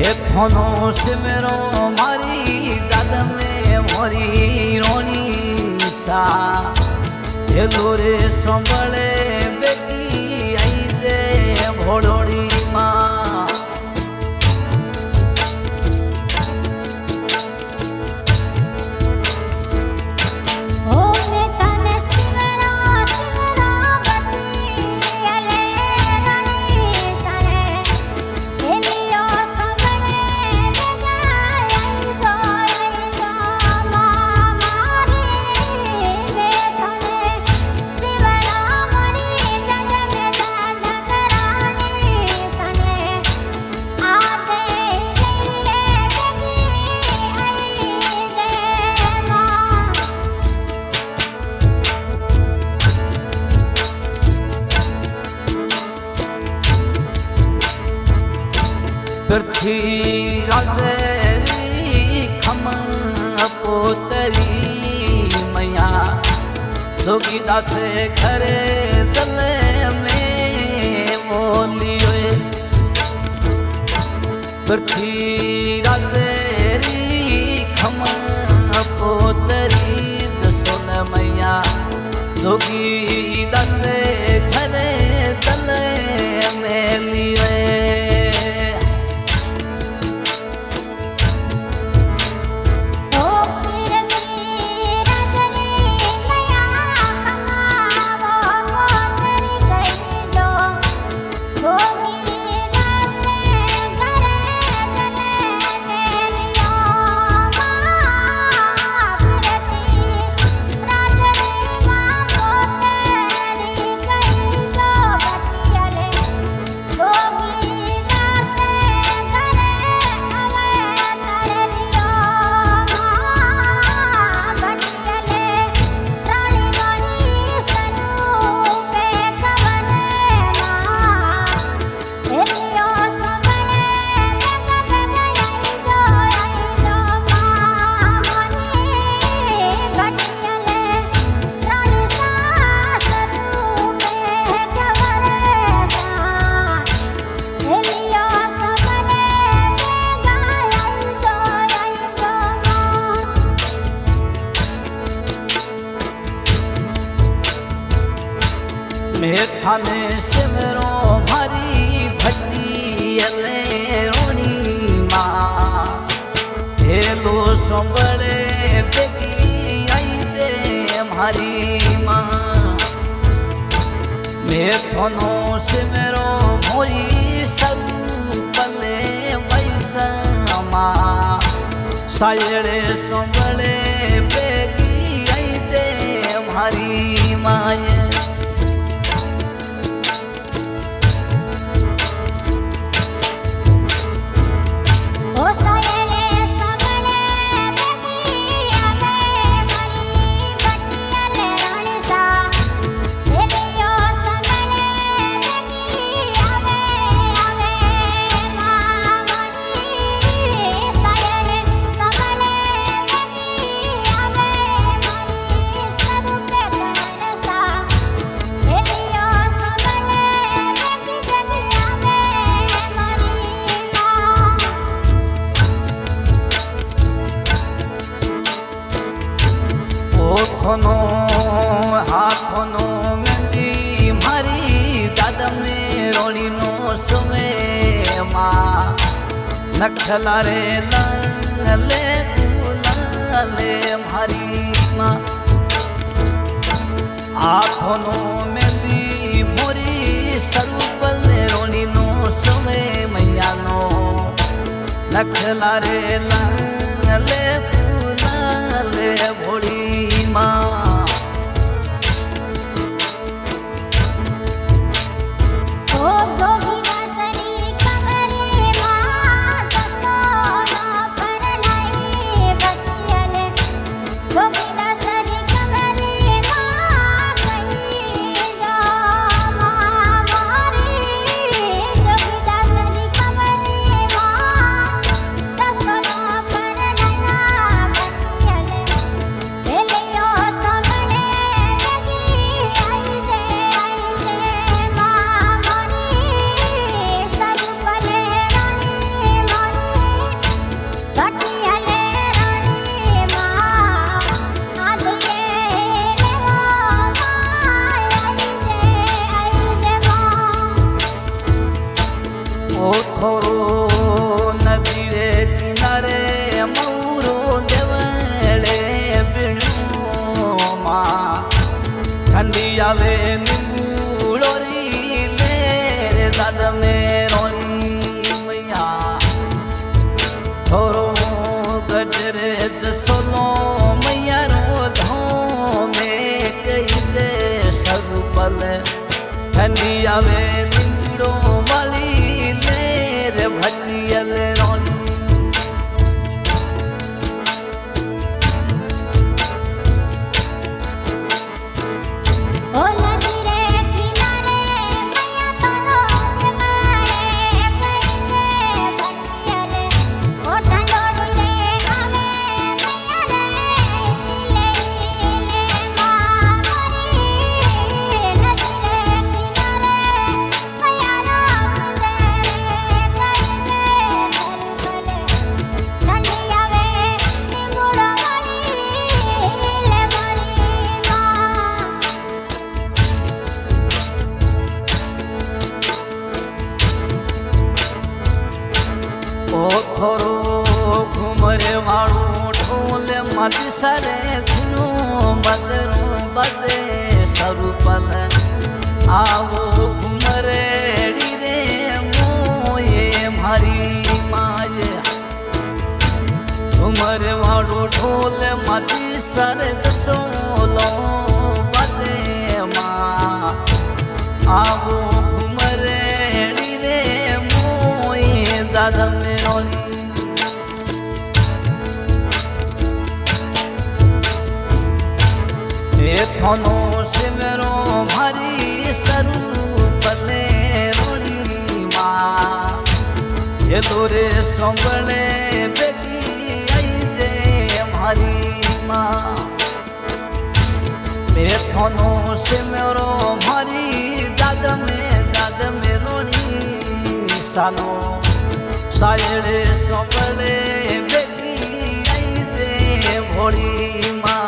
एथोनो सिमरो मारी दाद में मोरी रोनी सा हेलो रे संभले बेटी आई दे भोड़ोड़ी माँ पृथ्वी राजेरी खम पोतरी मैया जोगी दासे घरे दले में बोलियो पृथ्वी राजेरी खम पोतरी दसोन मैया जोगी दासे घरे दले में लियो थाने सिमरो भरी भट्टी अले रोनी माँ हेलो सोबरे बेटी आई दे हमारी माँ मैं थानो सिमरो मोरी सब पले वैसा माँ सायरे सोबरे बेटी आई दे हमारी माँ हाथों हाथों मेहंदी मारी दाद में रोड़ी नो सुमे माँ नखला रे लाले लाले मारी माँ हाथों मेहंदी मोरी सरूपल रोड़ी नो सुमे मैया नो नखला रे लाले लाले भोड़ी माँ Come मऊरो देवड़े बिणो माँ ठंडी आवे निंबूड़ोरी ले दाद में रोनी मैया थोरो गजरे सोलो मैया रो धो में कई दे सब पल ठंडी आवे निंबूड़ो वाली ले रे भटियल रोनी थोरो घुमरे वाळू ढोल मत सरे सुनो बदरो बदे सरूपल आवो घुमरे रे मोये मारी माये घुमरे वाळू ढोल मत सरे सोलो बदे माँ आवो घुमरे रे मोये दादा मेरोनी थोनो सिमरो भारी सरूपले रोनी माँ ये दोरे सोंबले बेटी आई दे भारी माँ मैं थोनो सिमरो भारी दाद में रोनी सालो सायरे सोंबले बेटी आई दे भोली माँ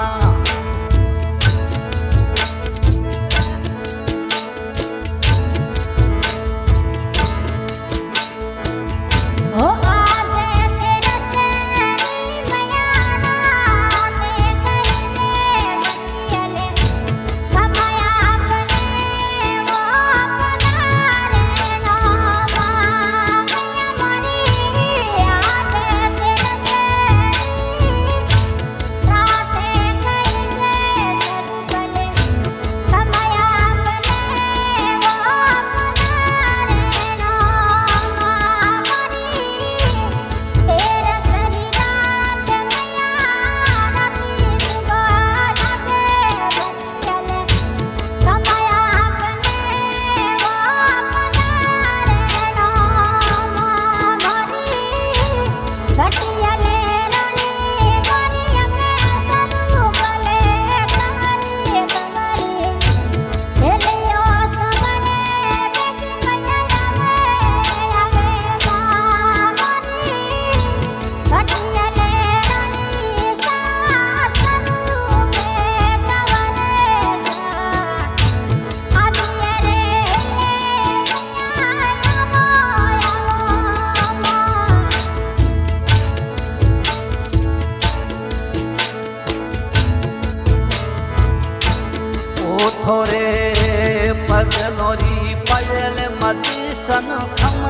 थोरे पगलोरी पायल मती सन खम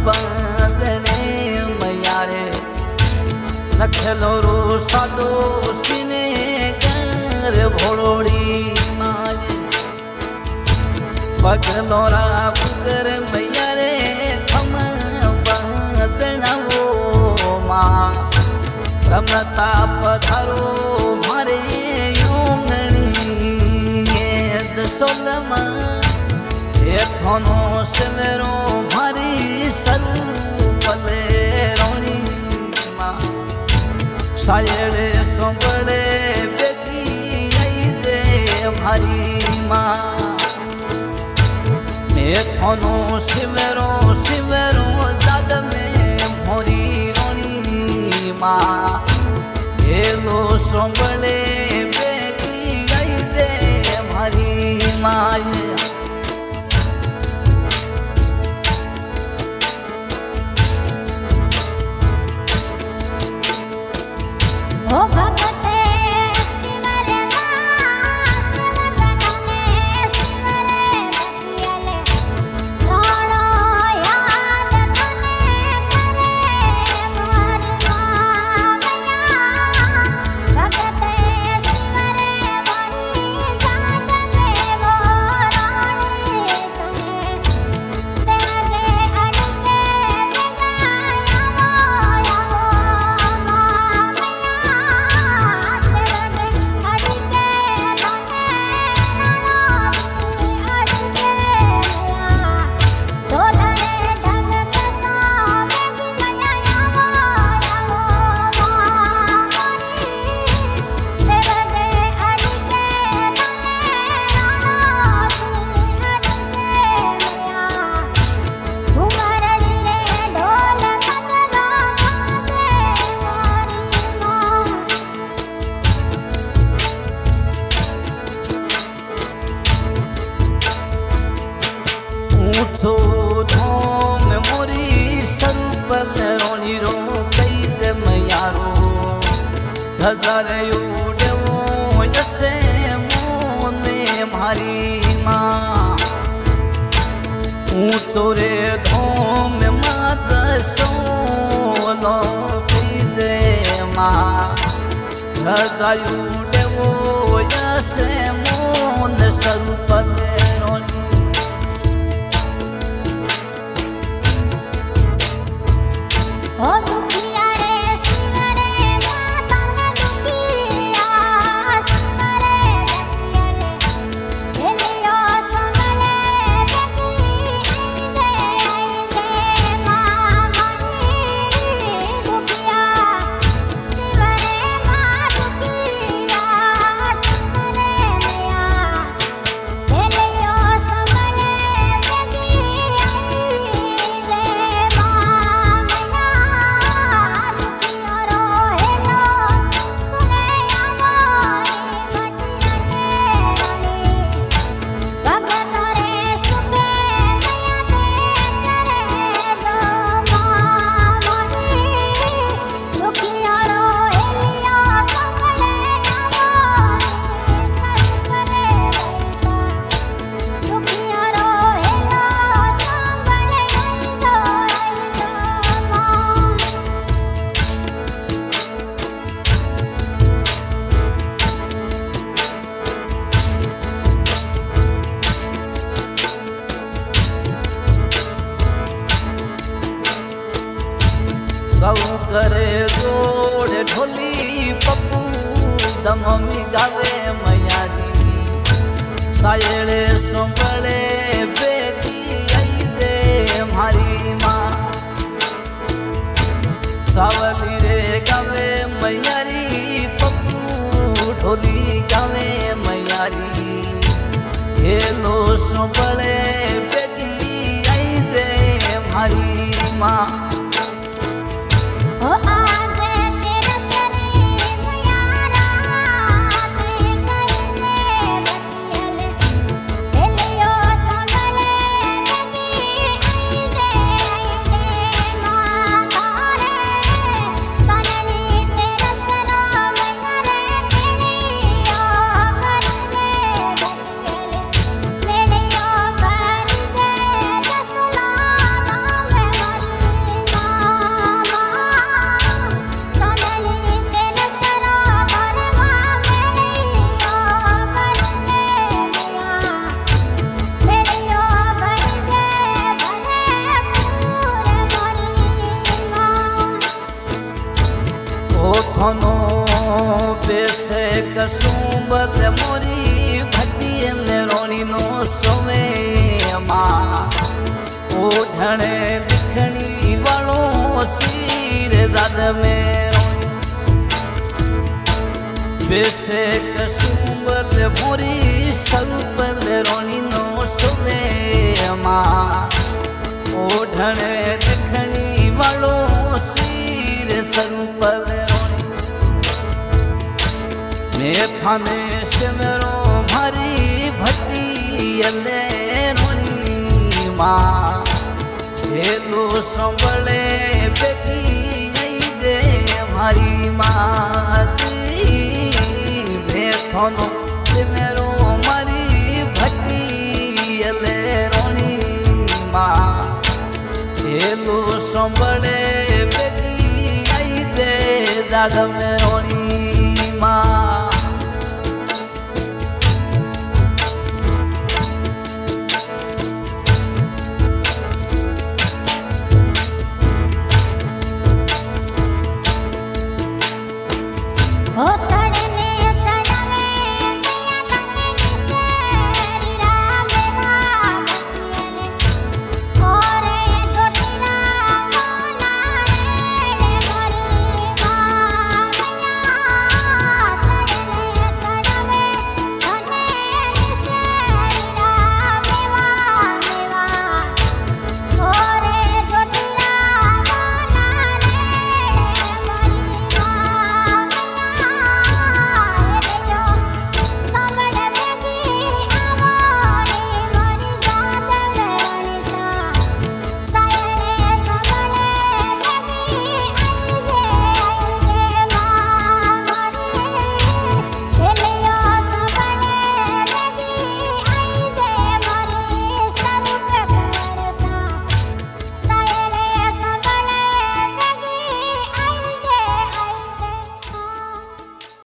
बदने मैयारे नखलोरू सादो सिने कर भोड़ी माये पगलोरा पुकर मैयारे खम बदना वो माँ रमता पधारो मारे योंगणी सोलमा ये थोनो सिमरो भारी सरूपले रोनी माँ सायरे सोंबड़े बेटी आई दे भारी माँ मैं थोनो सिमरो दाद में भोरी रोनी माँ ये लो सोंबड़े बेटी आई दे भारी माया ऊँचो धोम मोरी स्वरूप रोणी रो कई दे मैयारो धगारे उड़ो जसे मोने मारी माँ ऊँचो रे धोम मात सोलो कई दे माँ धगायु देवो जसे मोन स्वरूप रोणी गऊ करे जोड़ ढोली पप्पू दममी गावे मैयारी सायड़े सुंबड़े बेटी आई दे मारी माँ सावली रे गावे मैयारी पप्पू ढोली गावे मैयारी हेलो सुंबड़े बेटी आई दे मारी माँ ओथनो बेसे कसुंबत मोरी भटी रोणी नो सोवे माँ ओढ़ने दिखणी वालों सिर दाद में बेसे कसुंबत मोरी स्वरूप रोणी नो सोवे माँ ओढ़ने दिखणी वालों सिर स्वरूप मैं थाने सिमरो भारी भटी अले रोनी माँ हेलो संभले बेटी आई दे मारी माँ मैं थानो सिमरो मारी भटी अले रोनी माँ हेलो संभले बेटी आई दे दादा में रोनी माँ